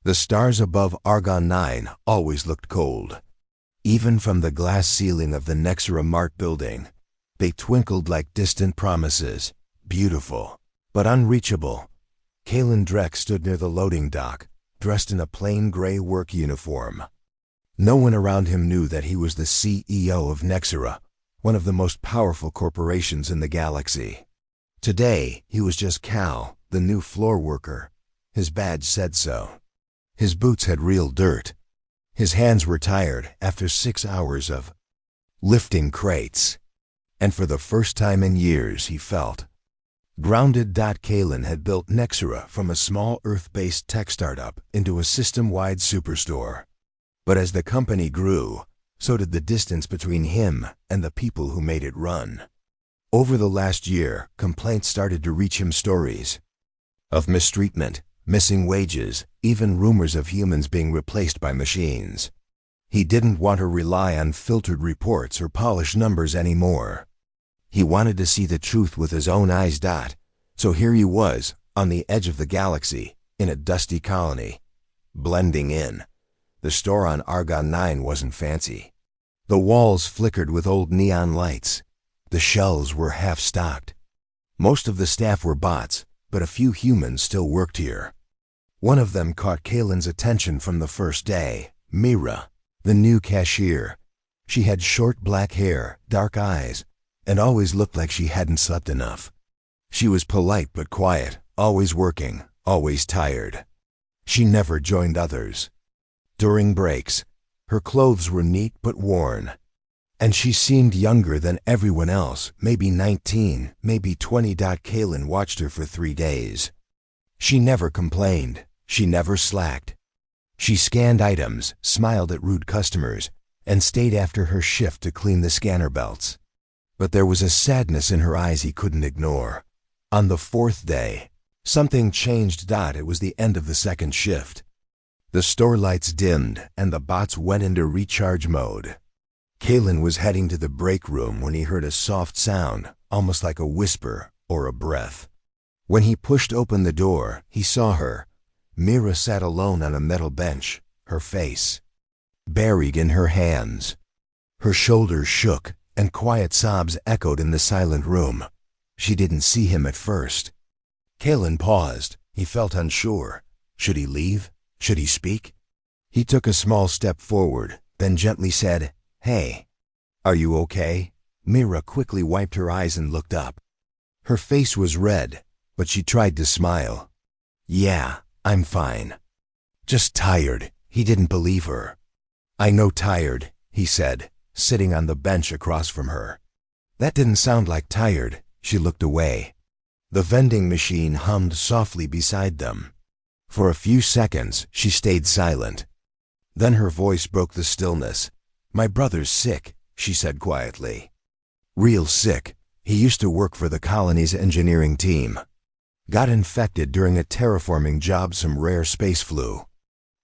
The stars above Argon 9 always looked cold. Even from the glass ceiling of the Nexera Mart building, they twinkled like distant promises, beautiful, but unreachable. Kalen Drek stood near the loading dock, dressed in a plain gray work uniform. No one around him knew that he was the CEO of Nexera, one of the most powerful corporations in the galaxy. Today, he was just Cal, the new floor worker. His badge said so. His boots had real dirt. His hands were tired after 6 hours of lifting crates. And for the first time in years, he felt grounded. Kalen had built Nexera from a small Earth-based tech startup into a system-wide superstore. But as the company grew, so did the distance between him and the people who made it run. Over the last year, complaints started to reach him, stories of mistreatment, missing wages, even rumors of humans being replaced by machines. He didn't want to rely on filtered reports or polished numbers anymore. He wanted to see the truth with his own eyes. So here he was, on the edge of the galaxy, in a dusty colony, blending in. The store on Argon 9 wasn't fancy. The walls flickered with old neon lights. The shelves were half-stocked. Most of the staff were bots, but a few humans still worked here. One of them caught Kalen's attention from the first day, Mira, the new cashier. She had short black hair, dark eyes, and always looked like she hadn't slept enough. She was polite but quiet, always working, always tired. She never joined others. During breaks, her clothes were neat but worn, and she seemed younger than everyone else, maybe 19, maybe 20. Kalen watched her for 3 days. She never complained. She never slacked. She scanned items, smiled at rude customers, and stayed after her shift to clean the scanner belts. But there was a sadness in her eyes he couldn't ignore. On the 4th day, something changed. It was the end of the second shift. The store lights dimmed and the bots went into recharge mode. Kalen was heading to the break room when he heard a soft sound, almost like a whisper or a breath. When he pushed open the door, he saw her. Mira sat alone on a metal bench, her face buried in her hands. Her shoulders shook and quiet sobs echoed in the silent room. She didn't see him at first. Kalen paused. He felt unsure. Should he leave? Should he speak? He took a small step forward, then gently said, "Hey, are you okay?" Mira quickly wiped her eyes and looked up. Her face was red, but she tried to smile. "Yeah, I'm fine. Just tired." He didn't believe her. "I know tired," he said, sitting on the bench across from her. That didn't sound like tired. She looked away. The vending machine hummed softly beside them. For a few seconds, she stayed silent. Then her voice broke the stillness. "My brother's sick," she said quietly. "Real sick. He used to work for the colony's engineering team. Got infected during a terraforming job, some rare space flu.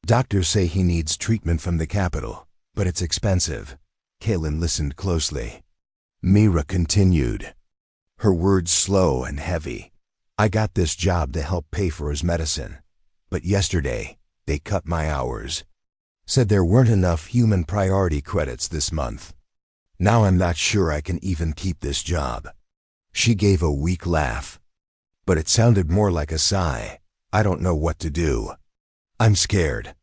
Doctors say he needs treatment from the capital, but it's expensive." Kalen listened closely. Mira continued, her words slow and heavy. "I got this job to help pay for his medicine, but yesterday they cut my hours. Said there weren't enough human priority credits this month. Now I'm not sure I can even keep this job." She gave a weak laugh, but it sounded more like a sigh. "I don't know what to do. I'm scared."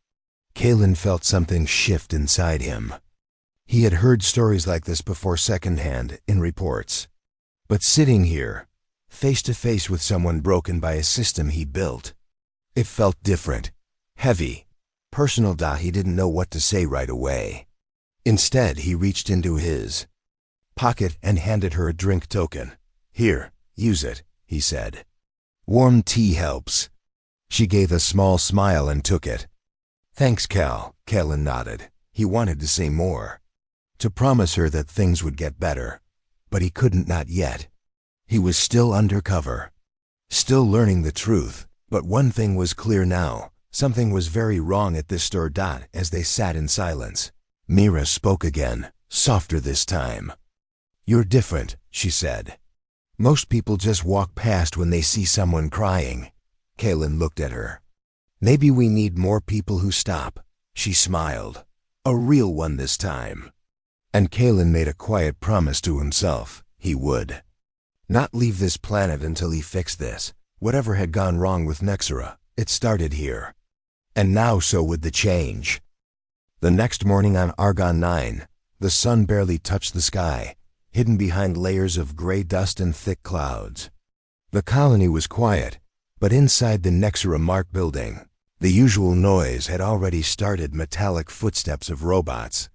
Kalen felt something shift inside him. He had heard stories like this before secondhand in reports. But sitting here, face to face with someone broken by a system he built, it felt different, heavy, personal. He didn't know what to say right away. Instead, he reached into his pocket and handed her a drink token. "Here, use it," he said. "Warm tea helps." She gave a small smile and took it. "Thanks, Cal," Kalen nodded. He wanted to say more, to promise her that things would get better, but he couldn't, not yet. He was still undercover, still learning the truth. But one thing was clear now. Something was very wrong at this store. As they sat in silence, Mira spoke again, softer this time. "You're different," she said. "Most people just walk past when they see someone crying." Kalen looked at her. Maybe we need more people who stop. She smiled. A real one this time. And Kalen made a quiet promise to himself. He would not leave this planet until he fixed this. Whatever had gone wrong with Nexera, it started here. And now so would the change. The next morning on Argon 9, the sun barely touched the sky, hidden behind layers of gray dust and thick clouds. The colony was quiet, but inside the Nexera Mark building, the usual noise had already started. Metallic footsteps of robots,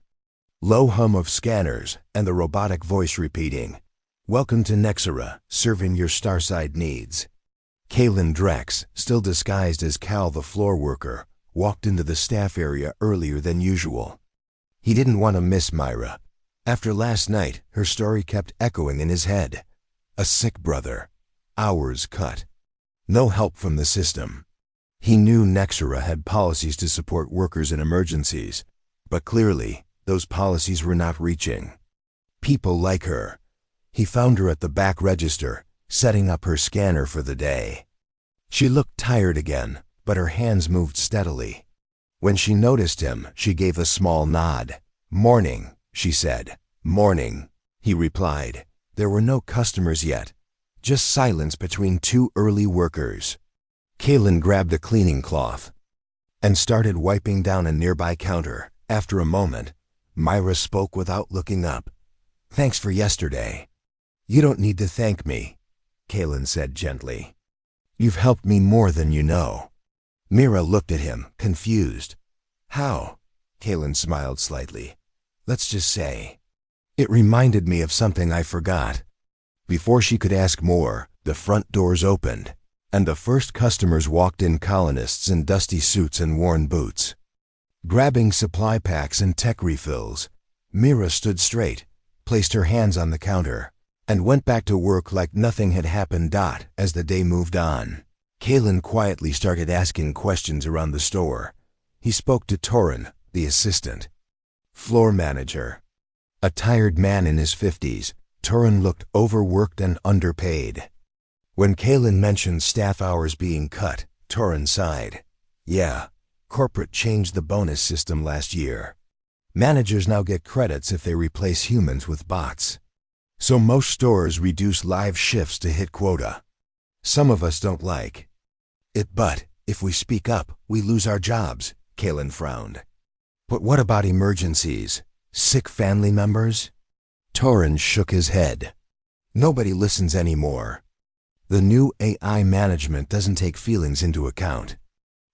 low hum of scanners, and the robotic voice repeating, "Welcome to Nexera, serving your starside needs." Kalen Drex, still disguised as Cal the floor worker, walked into the staff area earlier than usual. He didn't want to miss Myra. After last night, her story kept echoing in his head. A sick brother. Hours cut. No help from the system. He knew Nexera had policies to support workers in emergencies, but clearly, those policies were not reaching people like her. He found her at the back register, setting up her scanner for the day. She looked tired again, but her hands moved steadily. When she noticed him, she gave a small nod. "Morning," she said. "Morning," he replied. There were no customers yet, just silence between two early workers. Kalen grabbed a cleaning cloth and started wiping down a nearby counter. After a moment, Myra spoke without looking up. "Thanks for yesterday." "You don't need to thank me," Kalen said gently. "You've helped me more than you know." Myra looked at him, confused. "How?" Kalen smiled slightly. "Let's just say, it reminded me of something I forgot." Before she could ask more, the front doors opened, and the first customers walked in, colonists in dusty suits and worn boots. Grabbing supply packs and tech refills, Myra stood straight, placed her hands on the counter, and went back to work like nothing had happened. As the day moved on, Kalen quietly started asking questions around the store. He spoke to Torin, the assistant floor manager. A tired man in his 50s, Torin looked overworked and underpaid. When Kalen mentioned staff hours being cut, Torin sighed. "Yeah, corporate changed the bonus system last year. Managers now get credits if they replace humans with bots. So most stores reduce live shifts to hit quota. Some of us don't like it, but if we speak up, we lose our jobs," Kalen frowned. "But what about emergencies? Sick family members?" Torin shook his head. "Nobody listens anymore. The new AI management doesn't take feelings into account.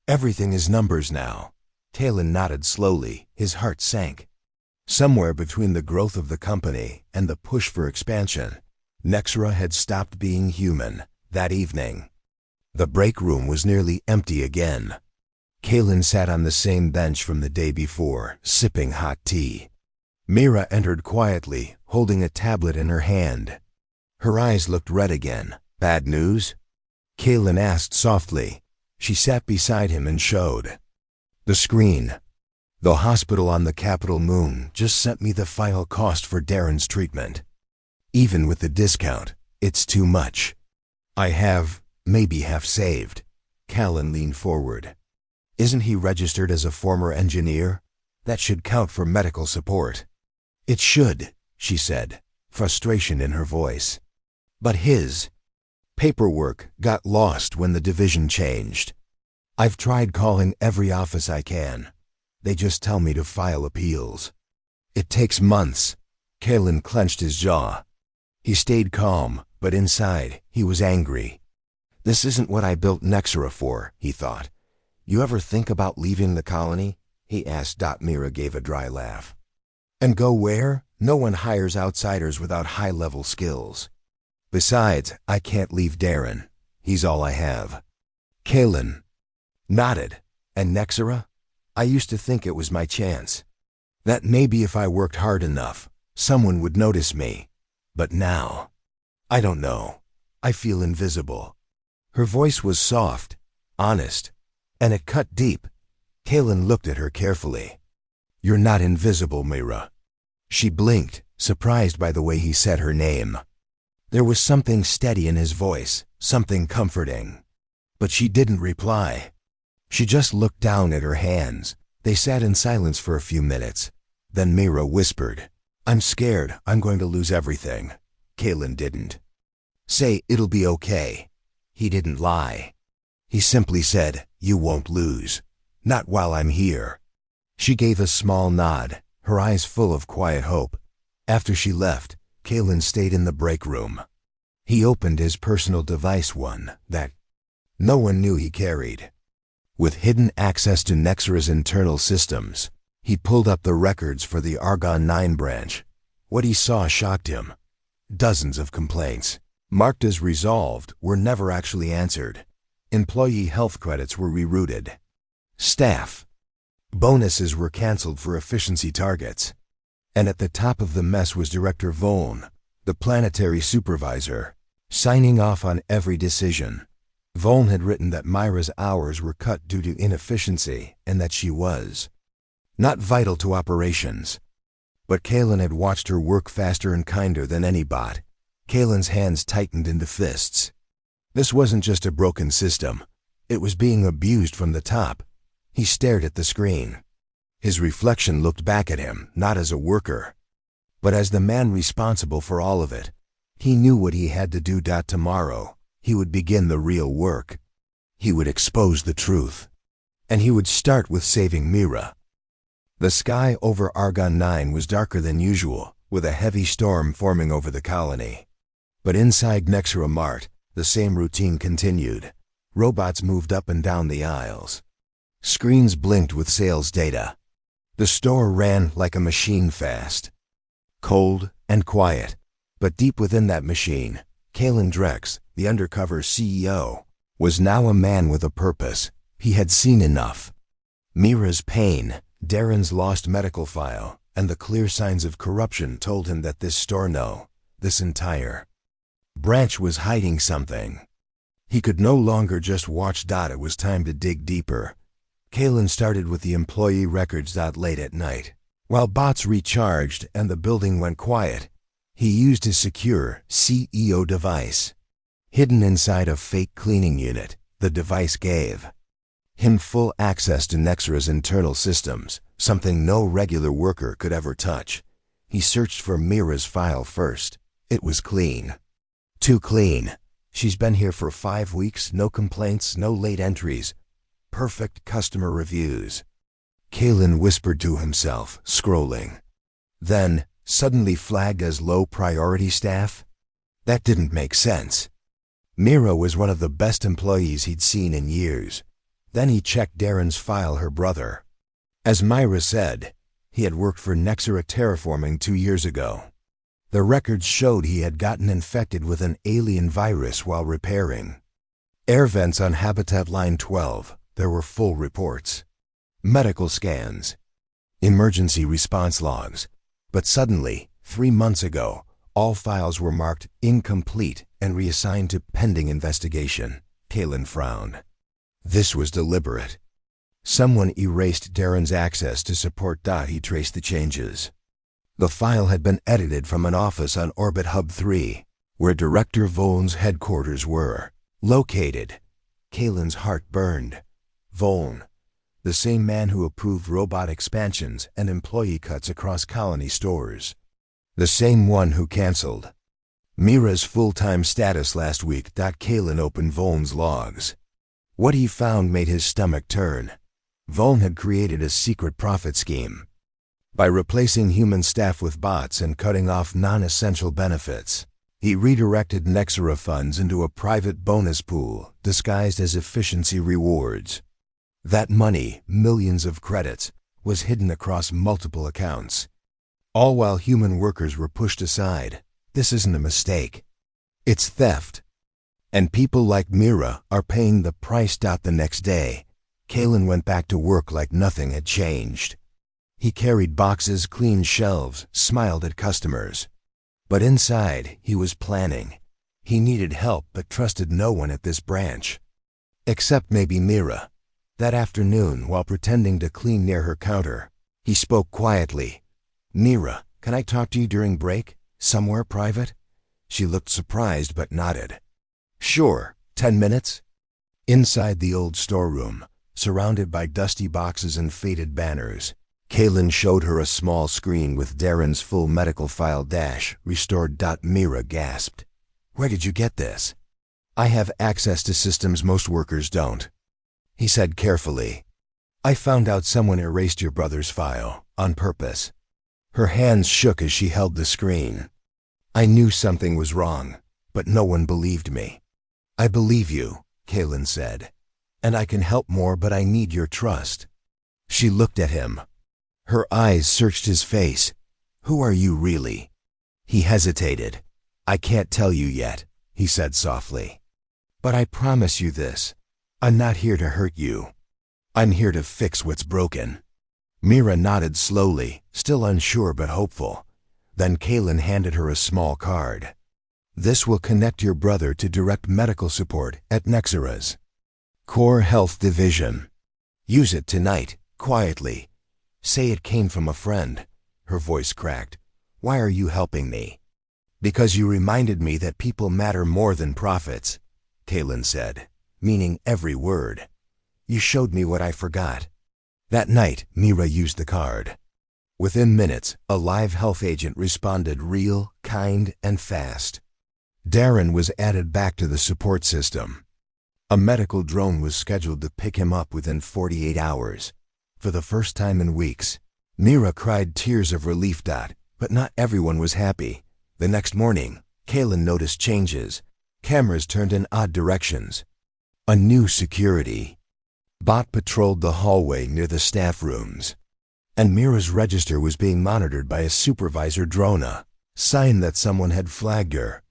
Everything is numbers now." Kalen nodded slowly, his heart sank. Somewhere between the growth of the company and the push for expansion, Nexera had stopped being human. That evening, the break room was nearly empty again. Kalen sat on the same bench from the day before, sipping hot tea. Myra entered quietly, holding a tablet in her hand. Her eyes looked red again. "Bad news?" Kalen asked softly. She sat beside him and showed the screen. "The hospital on the Capital Moon just sent me the final cost for Darren's treatment. Even with the discount, it's too much. I have maybe half saved." Kalen leaned forward. "Isn't he registered as a former engineer? That should count for medical support." "It should," she said, frustration in her voice. "But his paperwork got lost when the division changed. I've tried calling every office I can. They just tell me to file appeals. It takes months." Kalen clenched his jaw. He stayed calm, but inside, he was angry. "This isn't what I built Nexera for," he thought. "You ever think about leaving the colony?" he asked. Myra gave a dry laugh. "And go where? No one hires outsiders without high-level skills. Besides, I can't leave Darren. He's all I have." Kalen nodded. "And Nexera? I used to think it was my chance. That maybe if I worked hard enough, someone would notice me. But now, I don't know. I feel invisible." Her voice was soft, honest, and it cut deep. Kalen looked at her carefully. "You're not invisible, Myra." She blinked, surprised by the way he said her name. There was something steady in his voice, something comforting. But she didn't reply. She just looked down at her hands. They sat in silence for a few minutes. Then Mira whispered, "I'm scared I'm going to lose everything." Kaylin didn't say, "It'll be okay." He didn't lie. He simply said, "You won't lose. Not while I'm here." She gave a small nod, her eyes full of quiet hope. After she left, Kaylin stayed in the break room. He opened his personal device, one that no one knew he carried. With hidden access to Nexra's internal systems, he pulled up the records for the Argon 9 branch. What he saw shocked him. Dozens of complaints, marked as resolved, were never actually answered. Employee health credits were rerouted. Staff bonuses were canceled for efficiency targets. And at the top of the mess was Director Voln, the planetary supervisor, signing off on every decision. Voln had written that Myra's hours were cut due to inefficiency and that she was not vital to operations. But Kaylin had watched her work faster and kinder than any bot. Kaylin's hands tightened into fists. This wasn't just a broken system. It was being abused from the top. He stared at the screen. His reflection looked back at him, not as a worker, but as the man responsible for all of it. He knew what he had to do. Tomorrow, he would begin the real work. He would expose the truth. And he would start with saving Mira. The sky over Argon 9 was darker than usual, with a heavy storm forming over the colony. But inside Nexra Mart, the same routine continued. Robots moved up and down the aisles. Screens blinked with sales data. The store ran like a machine, fast, cold, and quiet. But deep within that machine, Kaylin Drex, the Undercover CEO, was now a man with a purpose. He had seen enough. Mira's pain, Darren's lost medical file, and the clear signs of corruption told him that this store, no, this entire branch was hiding something. He could no longer just watch. It was time to dig deeper. Kaylin started with the employee records. Late at night, while bots recharged and the building went quiet, he used his secure CEO device. Hidden inside a fake cleaning unit, the device gave him full access to Nexra's internal systems, something no regular worker could ever touch. He searched for Mira's file first. It was clean. Too clean. She's been here for 5 weeks, no complaints, no late entries. Perfect customer reviews. Kaylin whispered to himself, scrolling. Then, suddenly flagged as low priority staff? That didn't make sense. Mira was one of the best employees he'd seen in years. Then he checked Darren's file, her brother. As Myra said, he had worked for Nexra Terraforming 2 years ago. The records showed he had gotten infected with an alien virus while repairing air vents on Habitat Line 12. There were full reports, medical scans, emergency response logs. But suddenly, 3 months ago, all files were marked incomplete and reassigned to pending investigation. Kaylin frowned. This was deliberate. Someone erased Darren's access to support. He traced the changes. The file had been edited from an office on Orbit Hub 3, where Director Voln's headquarters were located. Kaylin's heart burned. Voln, the same man who approved robot expansions and employee cuts across colony stores. The same one who canceled Mira's full-time status last week. Kaylin opened Voln's logs. What he found made his stomach turn. Voln had created a secret profit scheme. By replacing human staff with bots and cutting off non-essential benefits, he redirected Nexra funds into a private bonus pool disguised as efficiency rewards. That money, millions of credits, was hidden across multiple accounts, all while human workers were pushed aside. This isn't a mistake. It's theft. And people like Mira are paying the price. The next day, Kaylin went back to work like nothing had changed. He carried boxes, cleaned shelves, smiled at customers. But inside, he was planning. He needed help but trusted no one at this branch. Except maybe Mira. That afternoon, while pretending to clean near her counter, he spoke quietly. "Mira, can I talk to you during break? Somewhere private?" She looked surprised but nodded. "Sure, 10 minutes?" Inside the old storeroom, surrounded by dusty boxes and faded banners. Kaylin showed her a small screen with Darren's full medical file restored. Mira gasped. "Where did you get this?" "I have access to systems most workers don't," he said carefully. "I found out someone erased your brother's file, on purpose." Her hands shook as she held the screen. "I knew something was wrong, but no one believed me." "I believe you," Kaylin said. "And I can help more, but I need your trust." She looked at him. Her eyes searched his face. "Who are you really?" He hesitated. "I can't tell you yet," he said softly. "But I promise you this. I'm not here to hurt you. I'm here to fix what's broken." Mira nodded slowly, still unsure but hopeful. Then Kaylin handed her a small card. "This will connect your brother to direct medical support at Nexera's Core Health Division. Use it tonight, quietly. Say it came from a friend." Her voice cracked. "Why are you helping me?" "Because you reminded me that people matter more than profits," Kaylin said, meaning every word. "You showed me what I forgot." That night, Mira used the card. Within minutes, a live health agent responded real, kind, and fast. Darren was added back to the support system. A medical drone was scheduled to pick him up within 48 hours. For the first time in weeks, Mira cried tears of relief. But not everyone was happy. The next morning, Kaylin noticed changes. Cameras turned in odd directions. A new security bot patrolled the hallway near the staff rooms. And Mira's register was being monitored by a supervisor drone, sign that someone had flagged her.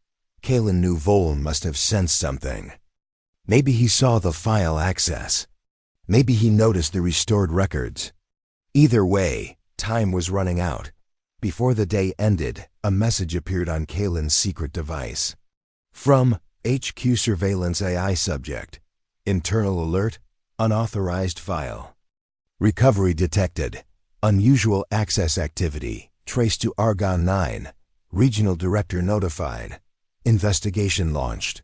Kaylin knew Voln must have sensed something. Maybe he saw the file access. Maybe he noticed the restored records. Either way, time was running out. Before the day ended, a message appeared on Kaylin's secret device. From HQ Surveillance AI Subject. Internal alert, unauthorized file. Recovery detected. Unusual access activity, traced to Argon 9. Regional Director notified. Investigation launched.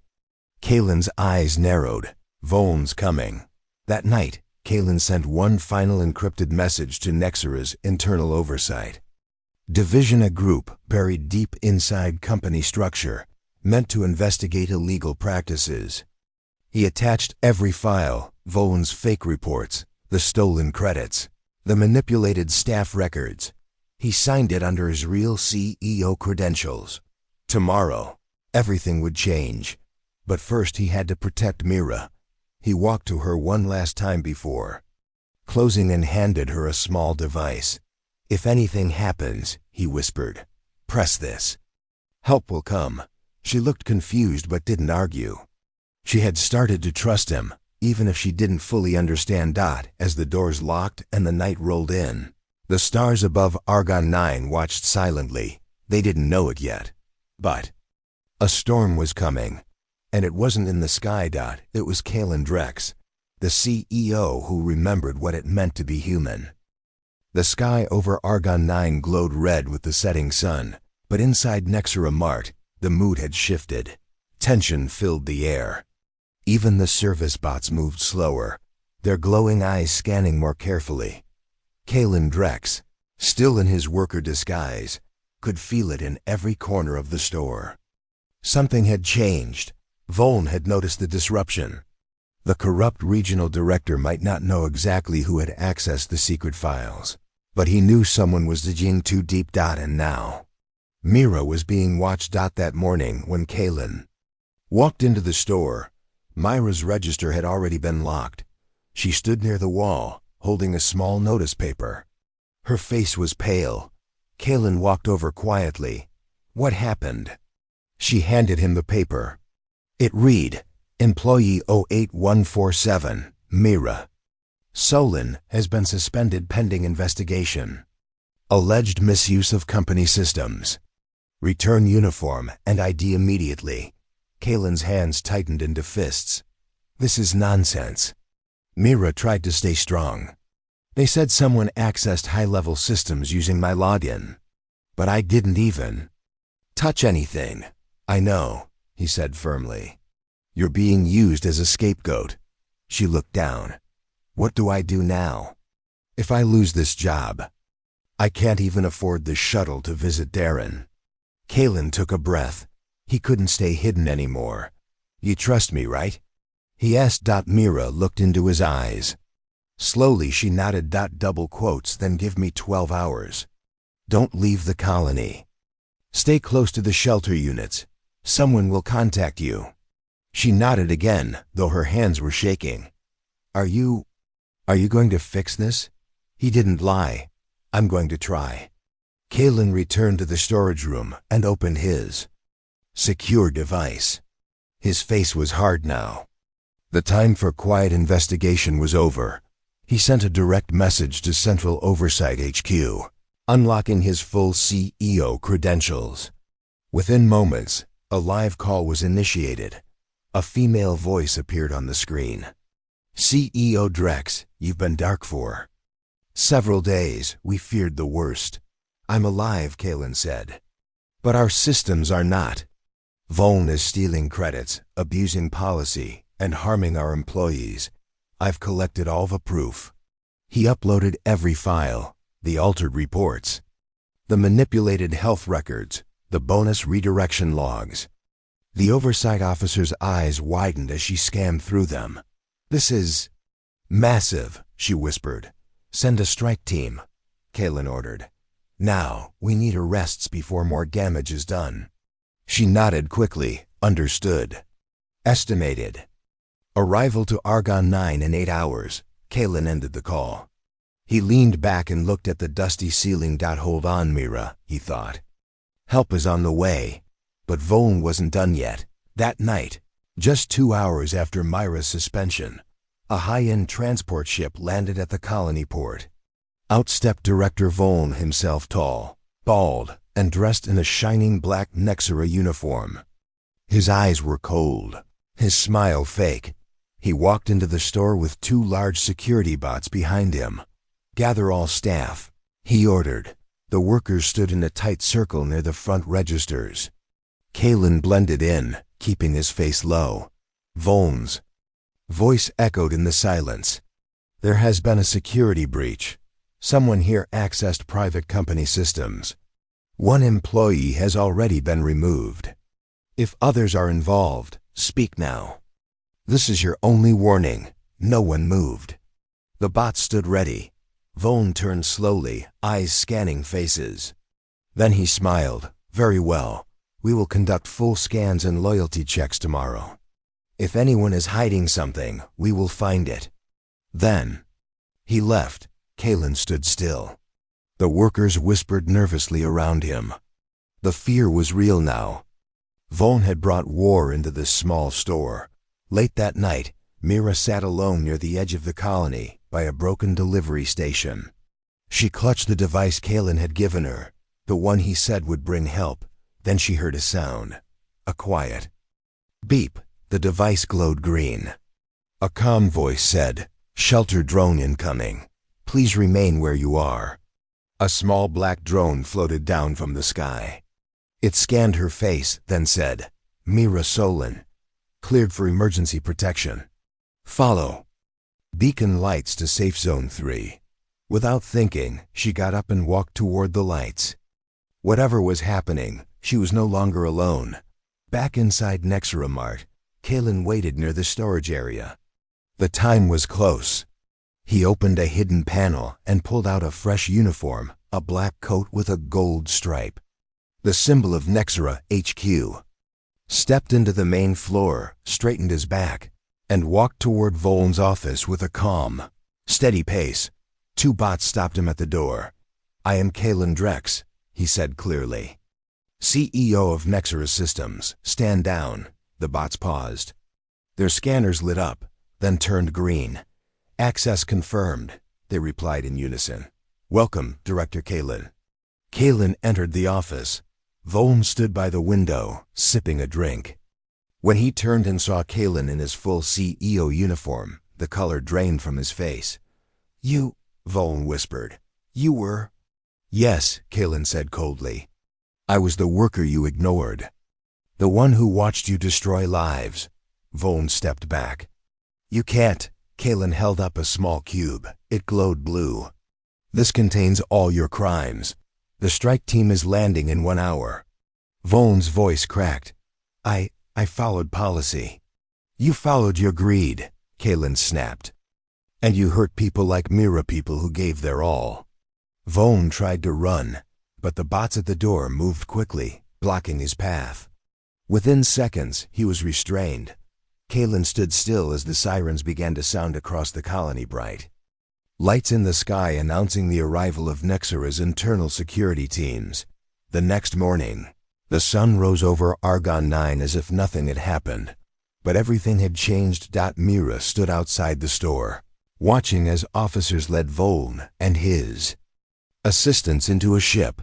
Kaylin's eyes narrowed. Voln's coming. That night, Kaylin sent one final encrypted message to Nexera's internal oversight. Division, a group buried deep inside company structure, meant to investigate illegal practices. He attached every file, Voln's fake reports, the stolen credits, the manipulated staff records. He signed it under his real CEO credentials. Tomorrow, everything would change. But first he had to protect Mira. He walked to her one last time before closing and handed her a small device. "If anything happens," he whispered, "press this. Help will come." She looked confused but didn't argue. She had started to trust him, even if she didn't fully understand. As the doors locked and the night rolled in, the stars above Argon 9 watched silently. They didn't know it yet. But a storm was coming. And it wasn't in the sky. It was Kaylin Drex, the CEO who remembered what it meant to be human. The sky over Argon 9 glowed red with the setting sun, but inside Nexera Mart, the mood had shifted. Tension filled the air. Even the service bots moved slower, their glowing eyes scanning more carefully. Kaylin Drex, still in his worker disguise, could feel it in every corner of the store. Something had changed. Voln had noticed the disruption. The corrupt regional director might not know exactly who had accessed the secret files, but he knew someone was digging too deep. And now, Mira was being watched. That morning, when Kaylin walked into the store, Myra's register had already been locked. She stood near the wall, holding a small notice paper. Her face was pale. Kaylin walked over quietly. "What happened?" She handed him the paper. It read, "Employee 08147, Mira. Solon has been suspended pending investigation. Alleged misuse of company systems. Return uniform and ID immediately." Kaylin's hands tightened into fists. "This is nonsense." Mira tried to stay strong. "They said someone accessed high-level systems using my login. But I didn't even touch anything." "I know," he said firmly. "You're being used as a scapegoat." She looked down. What do I do now? If I lose this job, I can't even afford the shuttle to visit Darren. Kalen took a breath. He couldn't stay hidden anymore. You trust me, right? He asked. Mira looked into his eyes. Slowly she nodded. Double quotes, then give me 12 hours. Don't leave the colony. Stay close to the shelter units. Someone will contact you. She nodded again, though her hands were shaking. Are you going to fix this? He didn't lie. I'm going to try. Kalen returned to the storage room and opened his secure device. His face was hard now. The time for quiet investigation was over. He sent a direct message to Central Oversight HQ, unlocking his full CEO credentials. Within moments, a live call was initiated. A female voice appeared on the screen. CEO Drex, you've been dark for several days. We feared the worst. I'm alive, Kalen said. But our systems are not. Voln is stealing credits, abusing policy, and harming our employees. I've collected all the proof. He uploaded every file, the altered reports, the manipulated health records, the bonus redirection logs. The oversight officer's eyes widened as she scanned through them. This is massive, she whispered. Send a strike team, Kalen ordered. Now, we need arrests before more damage is done. She nodded quickly. Understood. Estimated arrival to Argon 9 in 8 hours. Kalen ended the call. He leaned back and looked at the dusty ceiling. Hold on, Mira, he thought. Help is on the way. But Voln wasn't done yet. That night, just 2 hours after Myra's suspension, a high-end transport ship landed at the colony port. Out stepped Director Voln himself, tall, bald, and dressed in a shining black Nexera uniform. His eyes were cold, his smile fake. He walked into the store with 2 large security bots behind him. Gather all staff, he ordered. The workers stood in a tight circle near the front registers. Kalen blended in, keeping his face low. Voln's voice echoed in the silence. There has been a security breach. Someone here accessed private company systems. 1 employee has already been removed. If others are involved, speak now. This is your only warning. No one moved. The bot stood ready. Voln turned slowly, eyes scanning faces. Then he smiled. Very well. We will conduct full scans and loyalty checks tomorrow. If anyone is hiding something, we will find it. Then he left. Kalen stood still. The workers whispered nervously around him. The fear was real now. Voln had brought war into this small store. Late that night, Mira sat alone near the edge of the colony by a broken delivery station. She clutched the device Kalen had given her, the one he said would bring help. Then she heard a sound. A quiet beep. The device glowed green. A calm voice said, "Shelter drone incoming. Please remain where you are." A small black drone floated down from the sky. It scanned her face, then said, "Mira Solon. Cleared for emergency protection. Follow." Beacon lights to Safe Zone 3. Without thinking, she got up and walked toward the lights. Whatever was happening, she was no longer alone. Back inside Nexera Mart, Kalen waited near the storage area. The time was close. He opened a hidden panel and pulled out a fresh uniform, a black coat with a gold stripe, the symbol of Nexera HQ. Stepped into the main floor, straightened his back, and walked toward Voln's office with a calm, steady pace. 2 bots stopped him at the door. "I am Kalen Drex," he said clearly. "CEO of Nexera Systems. Stand down." The bots paused. Their scanners lit up, then turned green. "Access confirmed," they replied in unison. "Welcome, Director Kalen." Kalen entered the office. Voln stood by the window, sipping a drink. When he turned and saw Kalen in his full CEO uniform, the color drained from his face. "You," Voln whispered. "You were—" "Yes," Kalen said coldly. "I was the worker you ignored. The one who watched you destroy lives." Voln stepped back. "You can't," Kalen held up a small cube. It glowed blue. "This contains all your crimes. The strike team is landing in 1 hour." Vaughn's voice cracked. I followed policy." "You followed your greed," Kalen snapped. "And you hurt people like Mira, people who gave their all." Vaughn tried to run, but the bots at the door moved quickly, blocking his path. Within seconds, he was restrained. Kalen stood still as the sirens began to sound across the colony. Bright lights in the sky announcing the arrival of Nexara's internal security teams. The next morning, the sun rose over Argon 9 as if nothing had happened. But everything had changed. Mira stood outside the store, watching as officers led Vaughn and his assistants into a ship.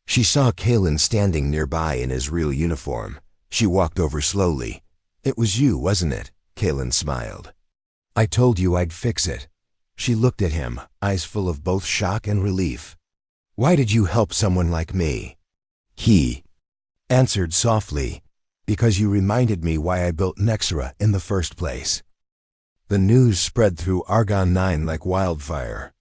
She saw Kalen standing nearby in his real uniform. She walked over slowly. "It was you, wasn't it?" Kalen smiled. "I told you I'd fix it." She looked at him, eyes full of both shock and relief. "Why did you help someone like me?" He answered softly, "Because you reminded me why I built Nexara in the first place." The news spread through Argon 9 like wildfire.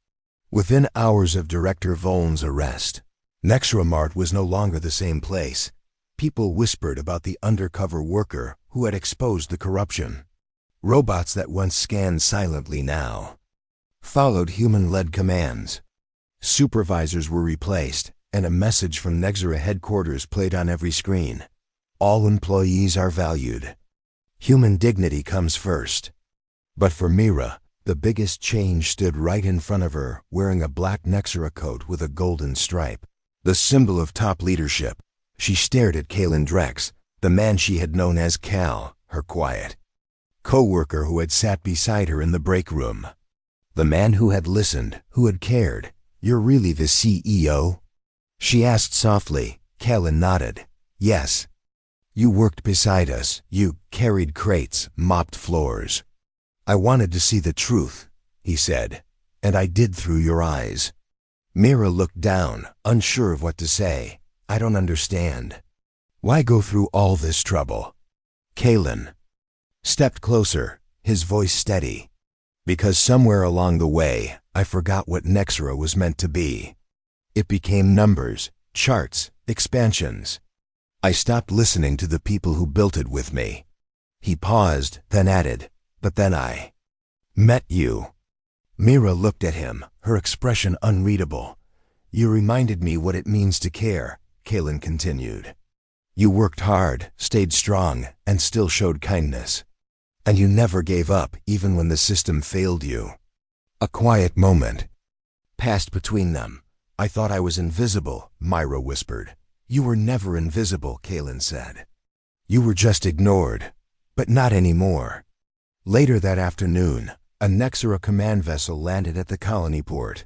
Within hours of Director Vaughn's arrest, Nexara Mart was no longer the same place. People whispered about the undercover worker who had exposed the corruption. Robots that once scanned silently now followed human-led commands. Supervisors were replaced, and a message from Nexara headquarters played on every screen. "All employees are valued. Human dignity comes first." But for Mira, the biggest change stood right in front of her, wearing a black Nexara coat with a golden stripe, the symbol of top leadership. She stared at Kalen Drex, the man she had known as Cal, her quiet co-worker who had sat beside her in the break room. The man who had listened, who had cared. "You're really the CEO?" she asked softly. Kalen nodded. "Yes. You worked beside us. You carried crates, mopped floors." "I wanted to see the truth," he said, "and I did through your eyes." Mira looked down, unsure of what to say. "I don't understand. Why go through all this trouble?" Kalen stepped closer, his voice steady. "Because somewhere along the way, I forgot what Nexara was meant to be. It became numbers, charts, expansions. I stopped listening to the people who built it with me." He paused, then added, "But then I met you." Mira looked at him, her expression unreadable. "You reminded me what it means to care," Kalen continued. "You worked hard, stayed strong, and still showed kindness. And you never gave up, even when the system failed you." A quiet moment passed between them. "I thought I was invisible," Myra whispered. "You were never invisible," Kalen said. "You were just ignored. But not anymore." Later that afternoon, a Nexara command vessel landed at the colony port.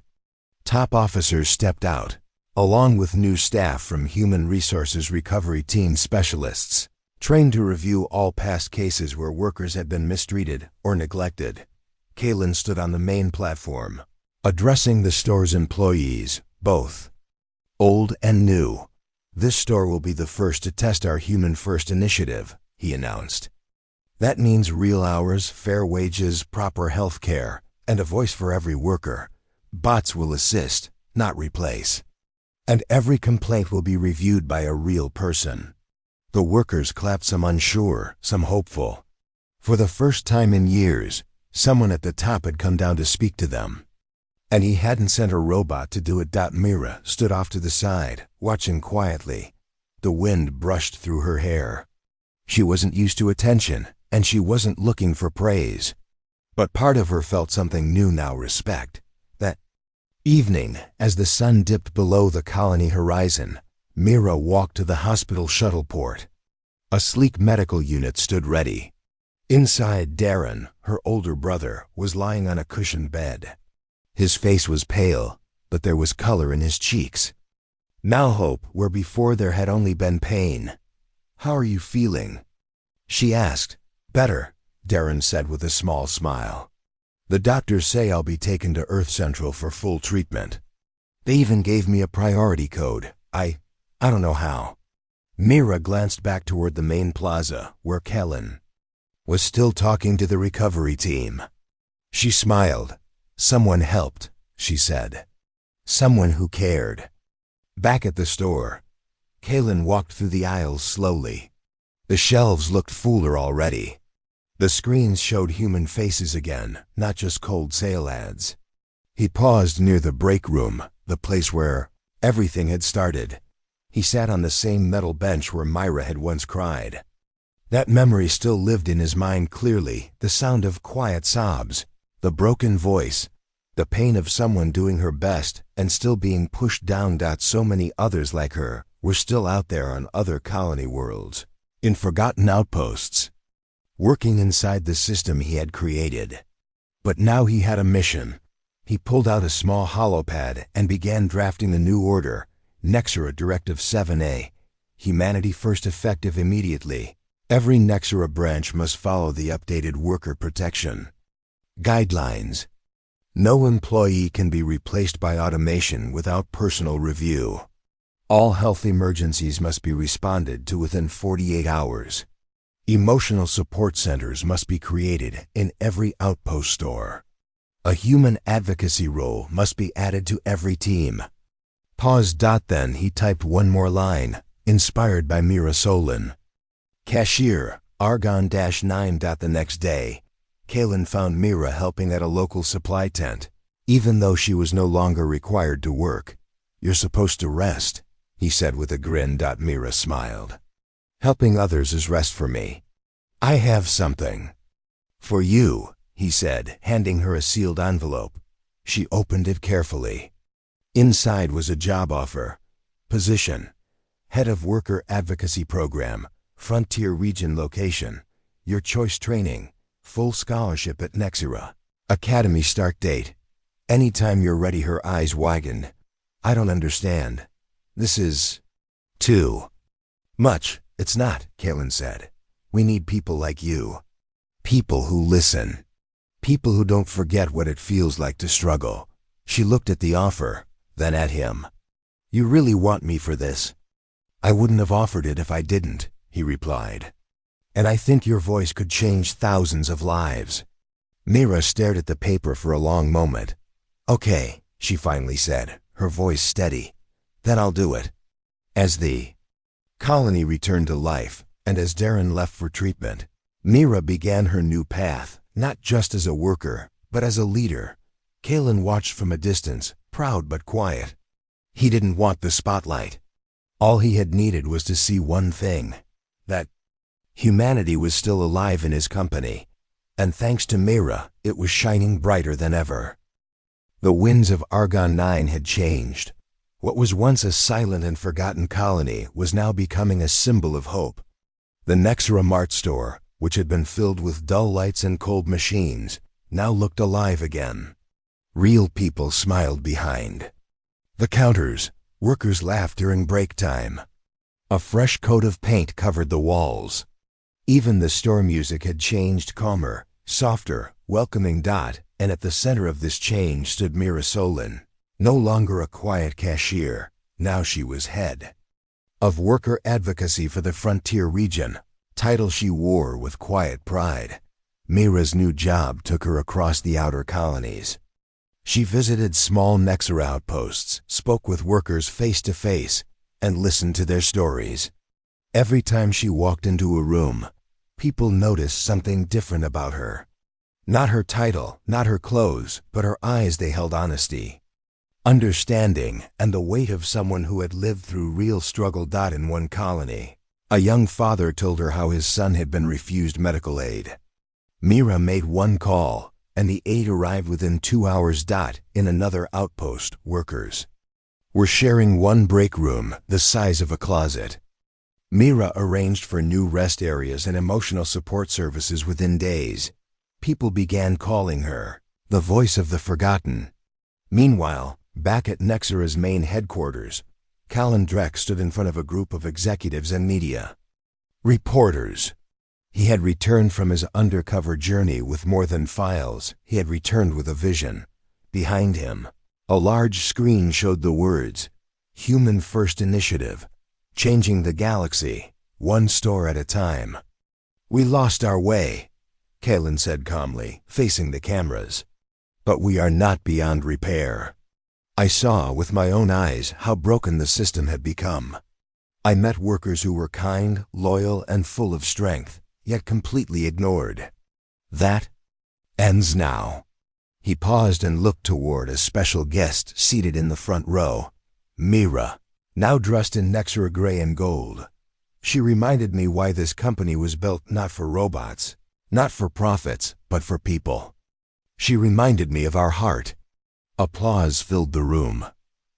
Top officers stepped out, along with new staff from Human Resources Recovery Team specialists, trained to review all past cases where workers had been mistreated or neglected. Kalen stood on the main platform, addressing the store's employees, both old and new. "This store will be the first to test our Human First initiative," he announced. "That means real hours, fair wages, proper health care, and a voice for every worker. Bots will assist, not replace. And every complaint will be reviewed by a real person." The workers clapped, some unsure, some hopeful. For the first time in years, someone at the top had come down to speak to them. And he hadn't sent a robot to do it. Mira stood off to the side, watching quietly. The wind brushed through her hair. She wasn't used to attention, and she wasn't looking for praise. But part of her felt something new now, respect. That evening, as the sun dipped below the colony horizon, Mira walked to the hospital shuttle port. A sleek medical unit stood ready. Inside, Darren, her older brother, was lying on a cushioned bed. His face was pale, but there was color in his cheeks. Now hope where before there had only been pain. "How are you feeling?" she asked. "Better," Darren said with a small smile. "The doctors say I'll be taken to Earth Central for full treatment. They even gave me a priority code. I don't know how." Mira glanced back toward the main plaza, where Kellen was still talking to the recovery team. She smiled. Someone helped, she said. Someone who cared. Back at the store, Kaylin walked through the aisles slowly. The shelves looked fuller already. The screens showed human faces again, not just cold sale ads. He paused near the break room, the place where everything had started. He sat on the same metal bench where Myra had once cried. That memory still lived in his mind clearly, the sound of quiet sobs, the broken voice, the pain of someone doing her best and still being pushed down. So many others like her were still out there on other colony worlds, in forgotten outposts, working inside the system he had created. But now he had a mission. He pulled out a small holopad and began drafting the new order, Nexera Directive 7A, Humanity First, effective immediately. Every Nexera branch must follow the updated worker protection guidelines. No employee can be replaced by automation without personal review. All health emergencies must be responded to within 48 hours. Emotional support centers must be created in every outpost store. A human advocacy role must be added to every team. Pause. Then he typed one more line, inspired by Mira Solon. Cashier, Argon-9. The next day, Kaylin found Mira helping at a local supply tent. Even though she was no longer required to work, "You're supposed to rest," he said with a grin. Mira smiled. "Helping others is rest for me. I have something for you," he said, handing her a sealed envelope. She opened it carefully. Inside was a job offer. Position: Head of Worker Advocacy Program, Frontier Region location. Your choice training. Full scholarship at Nexera. Academy start date anytime you're ready. Her eyes widened. "I don't understand. This is too much." "It's not," Kaylin said. "We need people like you. People who listen. People who don't forget what it feels like to struggle." She looked at the offer, then at him. "You really want me for this?" "I wouldn't have offered it if I didn't," he replied. "And I think your voice could change thousands of lives." Mira stared at the paper for a long moment. "Okay," she finally said, her voice steady. "Then I'll do it." As the colony returned to life, and as Darren left for treatment, Mira began her new path, not just as a worker, but as a leader. Kaylin watched from a distance, proud but quiet. He didn't want the spotlight. All he had needed was to see one thing: that humanity was still alive in his company, and thanks to Mira, it was shining brighter than ever. The winds of Argon-9 had changed. What was once a silent and forgotten colony was now becoming a symbol of hope. The Nexera Mart store, which had been filled with dull lights and cold machines, now looked alive again. Real people smiled behind the counters. Workers laughed during break time. A fresh coat of paint covered the walls. Even the store music had changed, calmer, softer, welcoming. And at the center of this change stood Mira Solon. No longer a quiet cashier, now she was head of worker advocacy for the Frontier region, title she wore with quiet pride. Mira's new job took her across the outer colonies. She visited small Nexera outposts, spoke with workers face to face, and listened to their stories. Every time she walked into a room, people noticed something different about her. Not her title, not her clothes, but her eyes. They held honesty, understanding, and the weight of someone who had lived through real struggle. In one colony, a young father told her how his son had been refused medical aid. Mira made one call, and the aid arrived within 2 hours. In another outpost, workers were sharing one break room the size of a closet. Mira arranged for new rest areas and emotional support services within days. People began calling her the voice of the forgotten. Meanwhile, back at Nexera's main headquarters, Callan Drek stood in front of a group of executives and media reporters. He had returned from his undercover journey with more than files. He had returned with a vision. Behind him, a large screen showed the words, "Human First Initiative, changing the galaxy, one store at a time." "We lost our way," Kalen said calmly, facing the cameras. But we are not beyond repair. I saw with my own eyes how broken the system had become. I met workers who were kind, loyal, and full of strength, yet completely ignored. That ends now. He paused and looked toward a special guest seated in the front row, Mira, now dressed in Nexera gray and gold. She reminded me why this company was built not for robots, not for profits, but for people. She reminded me of our heart. Applause filled the room.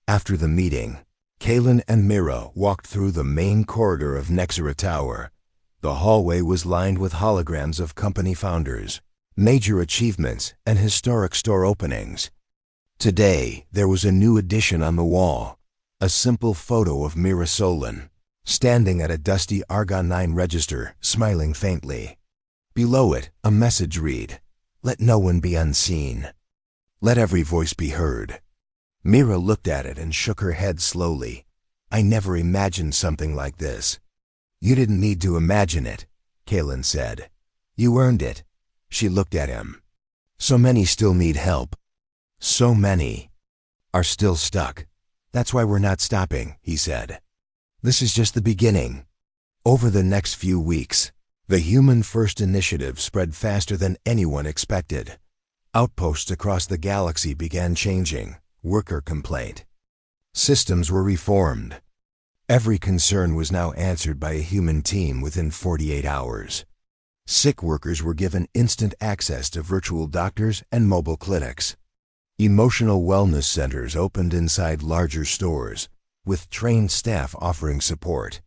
After the meeting, Kalen and Mira walked through the main corridor of Nexera Tower. The hallway was lined with holograms of company founders, major achievements, and historic store openings. Today, there was a new addition on the wall, a simple photo of Mira Solon, standing at a dusty Argon 9 register, smiling faintly. Below it, a message read, "Let no one be unseen. Let every voice be heard." Mira looked at it and shook her head slowly. "I never imagined something like this." "You didn't need to imagine it," Kalen said. "You earned it." She looked at him. "So many still need help. So many are still stuck. That's why we're not stopping," he said. "This is just the beginning." Over the next few weeks, the Human First initiative spread faster than anyone expected. Outposts across the galaxy began changing. Worker complaint. Systems were reformed. Every concern was now answered by a human team within 48 hours. Sick workers were given instant access to virtual doctors and mobile clinics. Emotional wellness centers opened inside larger stores, with trained staff offering support.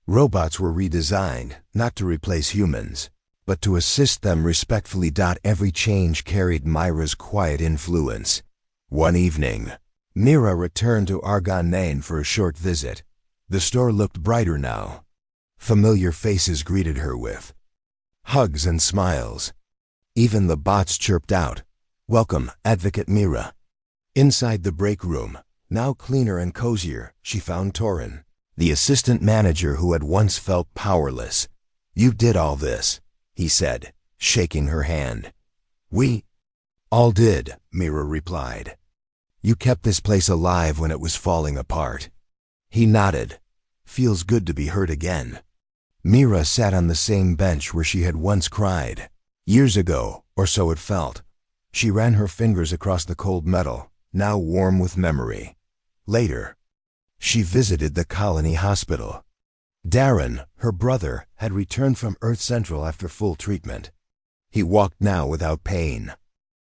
Robots were redesigned, not to replace humans, but to assist them respectfully. Every change carried Myra's quiet influence. One evening, Mira returned to Argon 9 for a short visit. The store looked brighter now. Familiar faces greeted her with hugs and smiles. Even the bots chirped out, "Welcome, Advocate Mira." Inside the break room, now cleaner and cozier, she found Torin, the assistant manager who had once felt powerless. "You did all this," he said, shaking her hand. "We all did," Mira replied. "You kept this place alive when it was falling apart." He nodded. "Feels good to be heard again." Mira sat on the same bench where she had once cried. Years ago, or so it felt. She ran her fingers across the cold metal, now warm with memory. Later, she visited the colony hospital. Darren, her brother, had returned from Earth Central after full treatment. He walked now without pain.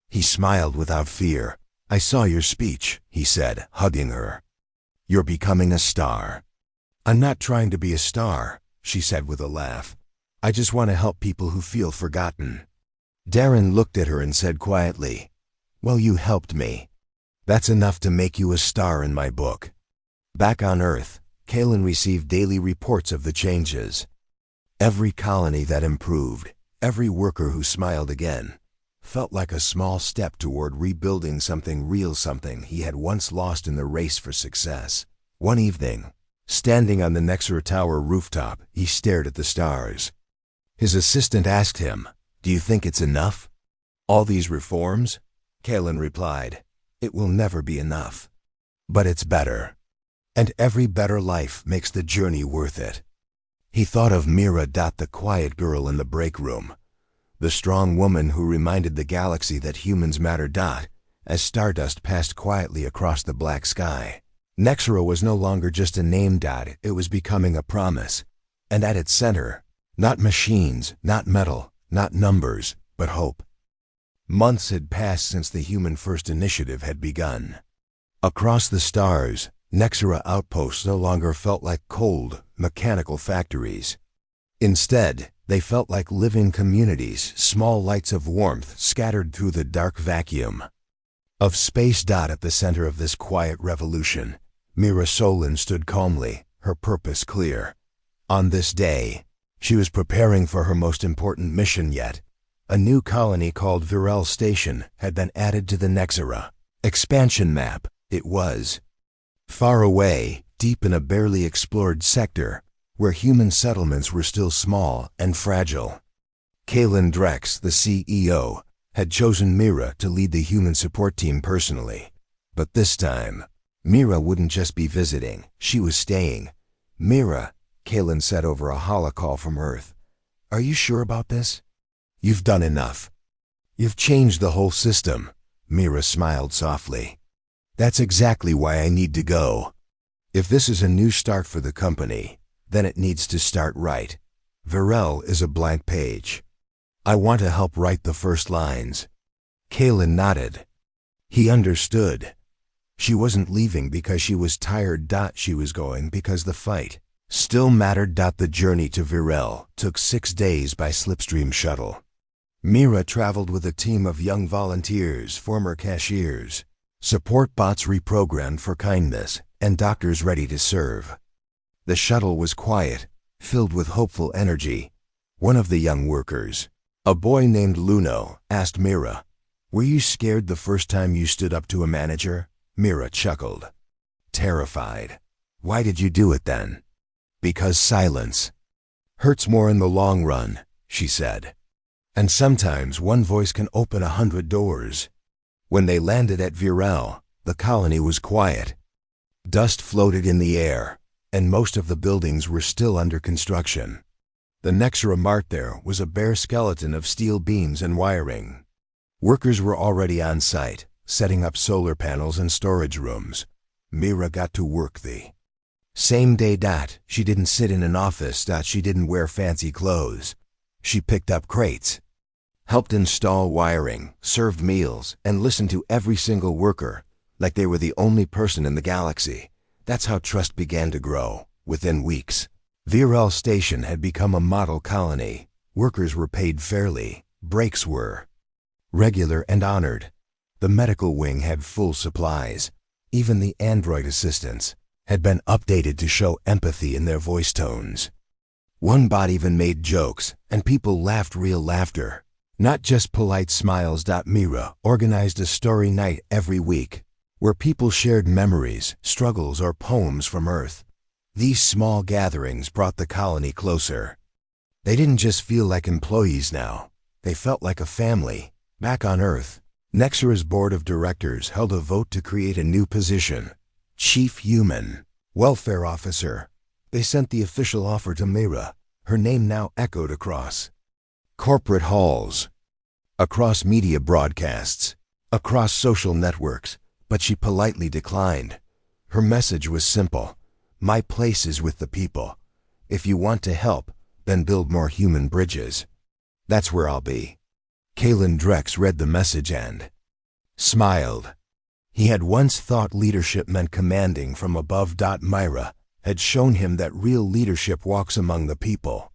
He smiled without fear. "I saw your speech," he said, hugging her. "You're becoming a star." "I'm not trying to be a star," she said with a laugh. "I just want to help people who feel forgotten." Darren looked at her and said quietly, "Well, you helped me. That's enough to make you a star in my book." Back on Earth, Kalen received daily reports of the changes. Every colony that improved, every worker who smiled again, felt like a small step toward rebuilding something real, something he had once lost in the race for success. One evening, standing on the Nexera Tower rooftop, he stared at the stars. His assistant asked him, "Do you think it's enough? All these reforms?" Kalen replied, "It will never be enough. But it's better. And every better life makes the journey worth it." He thought of Mira, the quiet girl in the break room, the strong woman who reminded the galaxy that humans matter. As stardust passed quietly across the black sky, Nexera was no longer just a name. It was becoming a promise. And at its center, not machines, not metal, not numbers, but hope. Months had passed since the Human First initiative had begun. Across the stars, Nexera outposts no longer felt like cold, mechanical factories. Instead, they felt like living communities, small lights of warmth scattered through the dark vacuum of space. At the center of this quiet revolution, Mira Solon stood calmly, her purpose clear. On this day, she was preparing for her most important mission yet. A new colony called Virel Station had been added to the Nexera expansion map. It was far away, deep in a barely explored sector, where human settlements were still small and fragile. Kaylin Drex, the CEO, had chosen Mira to lead the human support team personally. But this time, Mira wouldn't just be visiting, she was staying. "Mira," Kaylin said over a holocall from Earth, "are you sure about this? You've done enough. You've changed the whole system." Mira smiled softly. "That's exactly why I need to go. If this is a new start for the company, then it needs to start right. Virel is a blank page. I want to help write the first lines." Kaylin nodded. He understood. She wasn't leaving because she was tired. She was going because the fight still mattered. The journey to Virel took 6 days by slipstream shuttle. Mira traveled with a team of young volunteers, former cashiers, support bots reprogrammed for kindness, and doctors ready to serve. The shuttle was quiet, filled with hopeful energy. One of the young workers, a boy named Luno, asked Mira, "Were you scared the first time you stood up to a manager?" Mira chuckled. "Terrified." "Why did you do it then?" "Because silence hurts more in the long run," she said. "And sometimes one voice can open 100 doors." When they landed at Virel, the colony was quiet. Dust floated in the air, and most of the buildings were still under construction. The Nexra Mart there was a bare skeleton of steel beams and wiring. Workers were already on site, setting up solar panels and storage rooms. Mira got to work the same day. She didn't sit in an office. She didn't wear fancy clothes. She picked up crates, helped install wiring, served meals, and listened to every single worker like they were the only person in the galaxy. That's how trust began to grow. Within weeks, Virel Station had become a model colony. Workers were paid fairly. Breaks were regular and honored. The medical wing had full supplies. Even the android assistants had been updated to show empathy in their voice tones. One bot even made jokes, and people laughed real laughter, not just polite smiles. Mira organized a story night every week, where people shared memories, struggles, or poems from Earth. These small gatherings brought the colony closer. They didn't just feel like employees now. They felt like a family. Back on Earth, Nexra's board of directors held a vote to create a new position, Chief Human Welfare Officer. They sent the official offer to Mira. Her name now echoed across corporate halls, across media broadcasts, across social networks, but she politely declined. Her message was simple: "My place is with the people. If you want to help, then build more human bridges. That's where I'll be." Kaylin Drex read the message and smiled. He had once thought leadership meant commanding from above. Mira had shown him that real leadership walks among the people.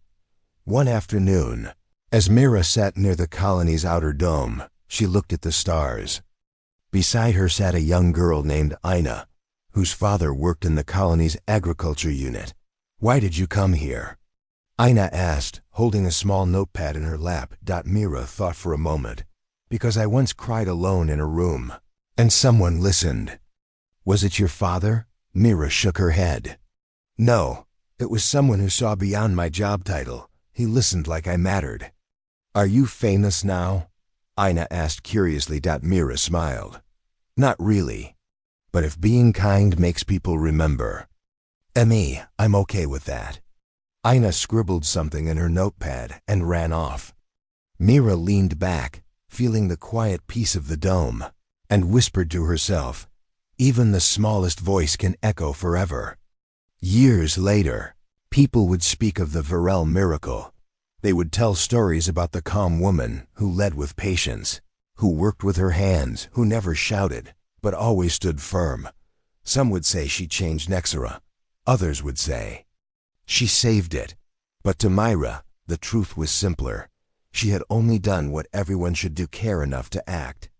One afternoon, as Mira sat near the colony's outer dome, she looked at the stars. Beside her sat a young girl named Ina, whose father worked in the colony's agriculture unit. "Why did you come here?" Ina asked, holding a small notepad in her lap. Mira thought for a moment. "Because I once cried alone in a room, and someone listened." "Was it your father?" Mira shook her head. "No, it was someone who saw beyond my job title. He listened like I mattered." "Are you famous now?" Ina asked curiously. Mira smiled. "Not really. But if being kind makes people remember me, I'm okay with that." Ina scribbled something in her notepad and ran off. Mira leaned back, feeling the quiet peace of the dome, and whispered to herself, "Even the smallest voice can echo forever." Years later, people would speak of the Virel miracle. They would tell stories about the calm woman who led with patience, who worked with her hands, who never shouted, but always stood firm. Some would say she changed Nexra. Others would say she saved it. But to Mira, the truth was simpler. She had only done what everyone should do: care enough to act.